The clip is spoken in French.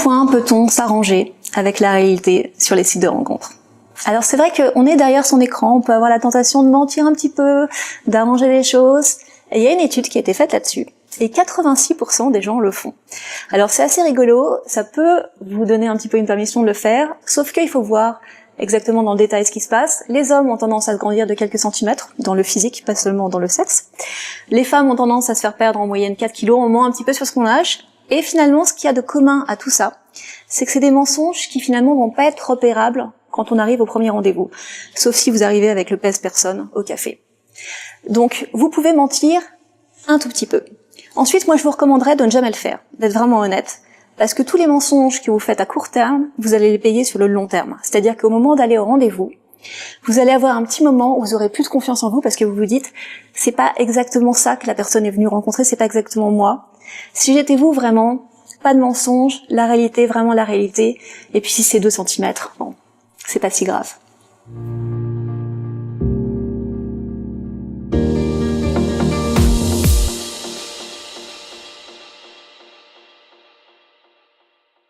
point peut-on s'arranger avec la réalité sur les sites de rencontres? Alors c'est vrai qu'on est derrière son écran, on peut avoir la tentation de mentir un petit peu, d'arranger les choses. Et il y a une étude qui a été faite là-dessus, et 86% des gens le font. Alors c'est assez rigolo, ça peut vous donner un petit peu une permission de le faire, sauf qu'il faut voir exactement dans le détail ce qui se passe. Les hommes ont tendance à se grandir de quelques centimètres, dans le physique, pas seulement dans le sexe. Les femmes ont tendance à se faire perdre en moyenne 4 kilos, en moins un petit peu sur ce qu'on lâche. Et finalement, ce qu'il y a de commun à tout ça, c'est que c'est des mensonges qui finalement vont pas être repérables quand on arrive au premier rendez-vous. Sauf si vous arrivez avec le pèse-personne au café. Donc, vous pouvez mentir un tout petit peu. Ensuite, moi, je vous recommanderais de ne jamais le faire, d'être vraiment honnête. Parce que tous les mensonges que vous faites à court terme, vous allez les payer sur le long terme. C'est-à-dire qu'au moment d'aller au rendez-vous, vous allez avoir un petit moment où vous aurez plus de confiance en vous parce que vous vous dites, c'est pas exactement ça que la personne est venue rencontrer, c'est pas exactement moi. Si j'étais vous, vraiment, pas de mensonge, la réalité, vraiment la réalité. Et puis si c'est 2 centimètres, bon, c'est pas si grave.